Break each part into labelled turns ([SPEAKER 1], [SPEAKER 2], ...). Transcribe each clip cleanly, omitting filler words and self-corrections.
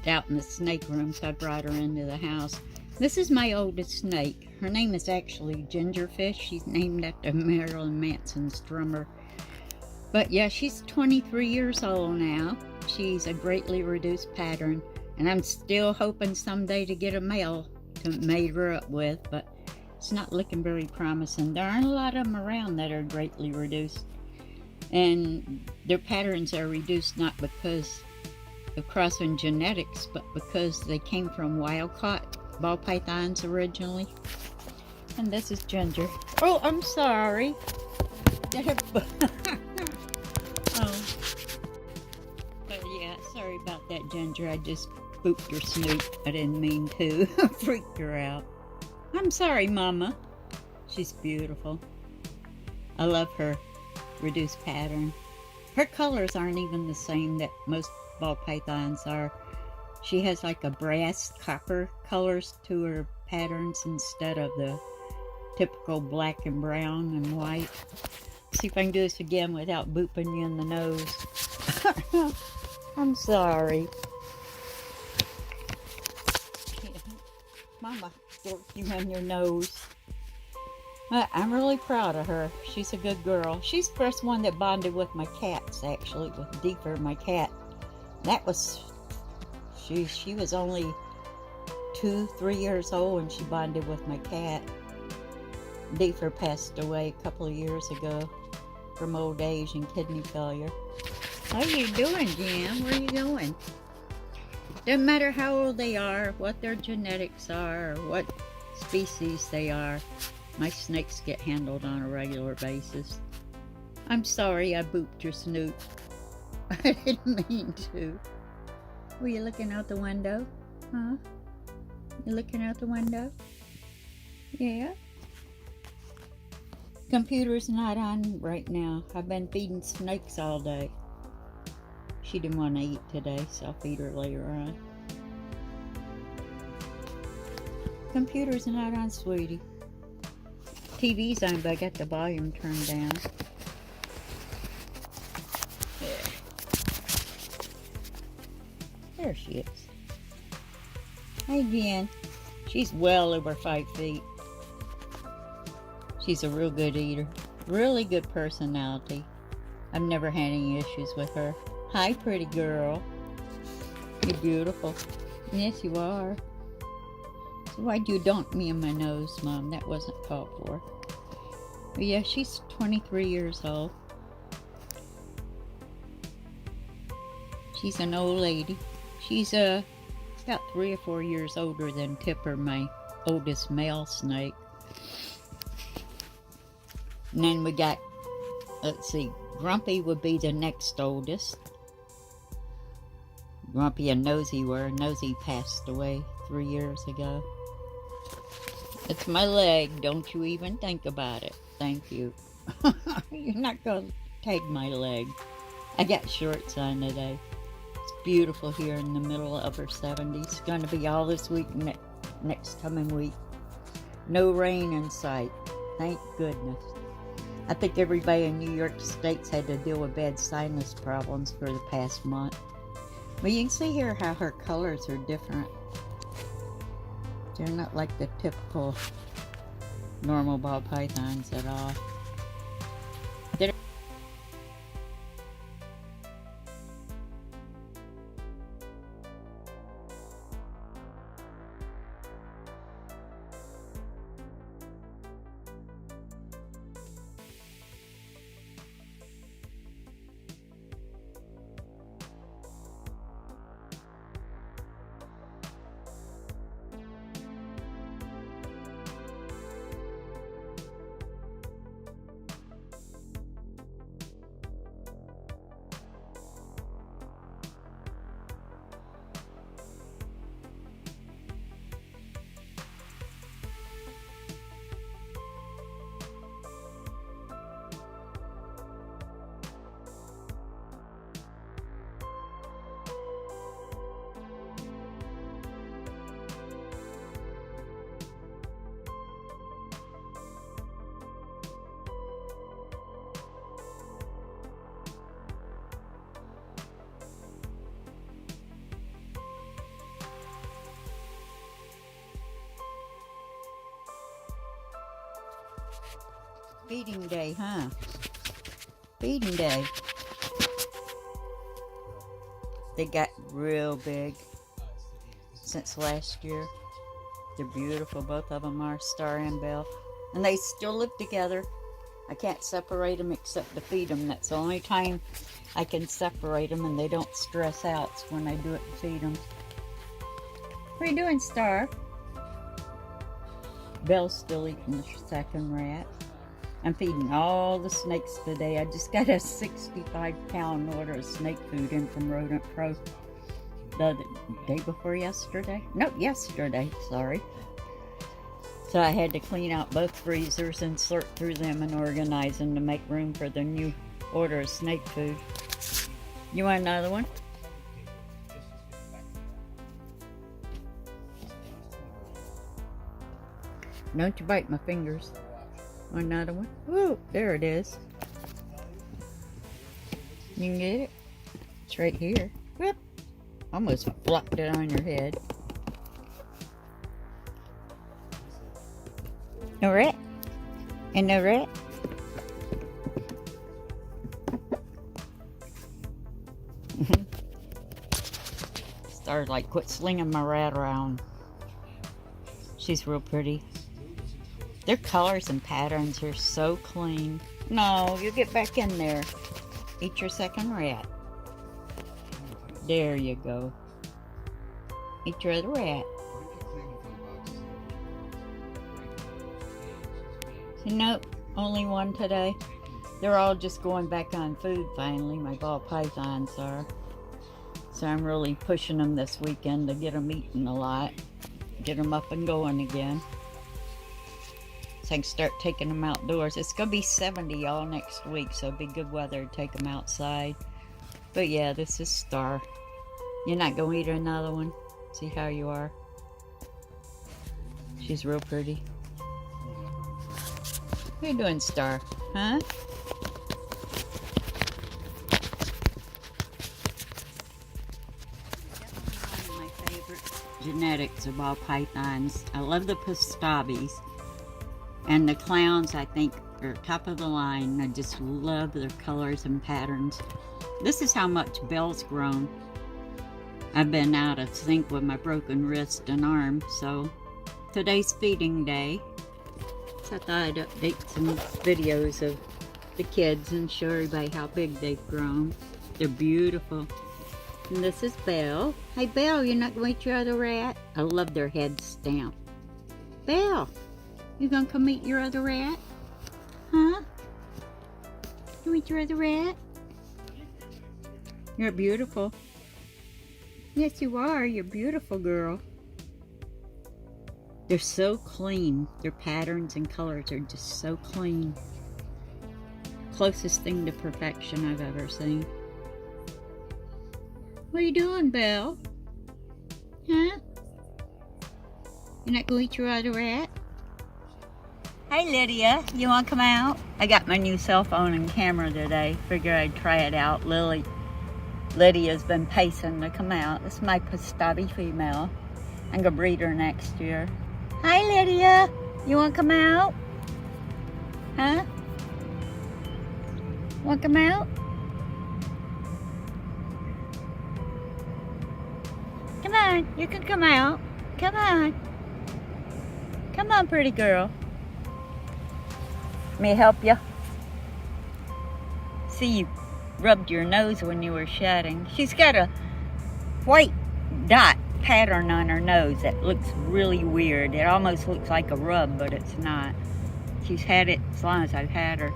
[SPEAKER 1] out in the snake room, so I brought her into the house. This is my oldest snake. Her name is actually Gingerfish. She's named after Marilyn Manson's drummer. But yeah, she's 23 years old now. She's a greatly reduced pattern, and I'm still hoping someday to get a male to mate her up with, but it's not looking very promising. There aren't a lot of them around that are greatly reduced, and their patterns are reduced not because of crossing genetics, but because they came from wild-caught ball pythons originally. And this is Ginger. Oh, I'm sorry. Oh. Oh yeah, sorry about that, Ginger. I just booped her snoot. I didn't mean to. Freaked her out. I'm sorry, Mama. She's beautiful. I love her reduced pattern. Her colors aren't even the same that most ball pythons are. She has like a brass copper colors to her patterns instead of the typical black and brown and white. See if I can do this again without booping you in the nose. I'm sorry. Mama forked you in your nose. I'm really proud of her. She's a good girl. She's the first one that bonded with my cats, actually, with Deeper, my cat. That was, she was only 2-3 years old when she bonded with my cat. Deeper passed away a couple of years ago from old age and kidney failure. How you doing, Jim? Where are you going? Doesn't matter how old they are, what their genetics are, or what species they are. My snakes get handled on a regular basis. I'm sorry I booped your snoot. I didn't mean to. Were you looking out the window? Huh? You looking out the window? Yeah? Computer's not on right now. I've been feeding snakes all day. She didn't want to eat today, so I'll feed her later on. Computer's not on, sweetie. TV's on, but I got the volume turned down. There she is. Hey, Jen. She's well over 5 feet. She's a real good eater. Really good personality. I've never had any issues with her. Hi, pretty girl. You're beautiful. Yes, you are. So why'd you dunk me in my nose, Mom? That wasn't called for. But yeah, she's 23 years old. She's an old lady. She's about 3 or 4 years older than Tipper, my oldest male snake. And then we got, let's see, Grumpy would be the next oldest. Grumpy and Nosy were. Nosy passed away 3 years ago. It's my leg. Don't you even think about it. Thank you. You're not going to take my leg. I got shorts on today. It's beautiful here in the middle of her 70s. It's going to be all this week, next coming week. No rain in sight. Thank goodness. I think everybody in New York State's had to deal with bad sinus problems for the past month. But you can see here how her colors are different. They're not like the typical normal ball pythons at all. Feeding day, huh? Feeding day. They got real big since last year. They're beautiful, both of them are, Star and Belle. And they still live together. I can't separate them except to feed them. That's the only time I can separate them and they don't stress out. It's when I do it to feed them. What are you doing, Star? Belle's still eating the second rat. I'm feeding all the snakes today. I just got a 65-pound order of snake food in from Rodent Pro the day before yesterday. Nope, yesterday, sorry. So I had to clean out both freezers and sort through them and organize them to make room for the new order of snake food. You want another one? Don't you bite my fingers. Want another one? Ooh, there it is. You can get it. It's right here. Whoop. Almost flopped it on your head. No rat? And no rat? Started like, quit slinging my rat around. She's real pretty. Their colors and patterns are so clean. No, you get back in there. Eat your second rat. There you go. Eat your other rat. Nope, only one today. They're all just going back on food finally. My ball pythons are. So I'm really pushing them this weekend to get them eating a lot. Get them up and going again. So I can start taking them outdoors. It's going to be 70 all next week, so it'll be good weather to take them outside. But yeah, this is Star. You're not going to eat another one? See how you are? She's real pretty. What are you doing, Star? Huh? One of my favorite genetics of all pythons. I love the Pastaves. And the clowns, I think, are top of the line. I just love their colors and patterns. This is how much Belle's grown. I've been out of sync with my broken wrist and arm, so today's feeding day. So I thought I'd update some videos of the kids and show everybody how big they've grown. They're beautiful. And this is Belle. Hey Belle, you're not going to eat your other rat? I love their head stamp. Belle, you gonna come eat your other rat? Huh? You eat your other rat? You're beautiful. Yes, you are. You're a beautiful girl. They're so clean. Their patterns and colors are just so clean. Closest thing to perfection I've ever seen. What are you doing, Belle? Huh? You're not going to eat your other rat? Hey, Lydia. You want to come out? I got my new cell phone and camera today. Figured I'd try it out. Lydia's been pacing to come out. This is my Pastave female. I'm going to breed her next year. Hi, Lydia. You want to come out? Huh? Want to come out? Come on. You can come out. Come on. Come on, pretty girl. May I help you? See, you rubbed your nose when you were shedding. She's got a white dot pattern on her nose that looks really weird. It almost looks like a rub, but it's not. She's had it as long as I've had her.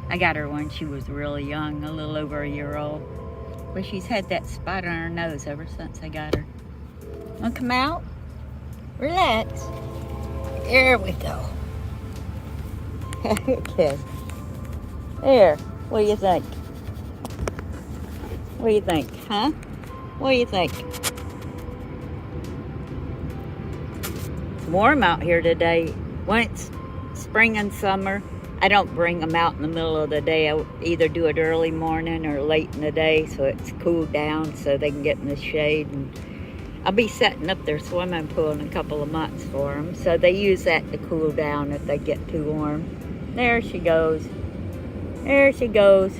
[SPEAKER 1] I got her when she was really young, a little over a year old. But she's had that spot on her nose ever since I got her. Wanna come out? Relax. There we go. Okay. There. What do you think? What do you think, huh? What do you think? It's warm out here today. When it's spring and summer, I don't bring them out in the middle of the day. I either do it early morning or late in the day so it's cooled down so they can get in the shade. And I'll be setting up their swimming pool in a couple of months for them. So they use that to cool down if they get too warm. There she goes. There she goes.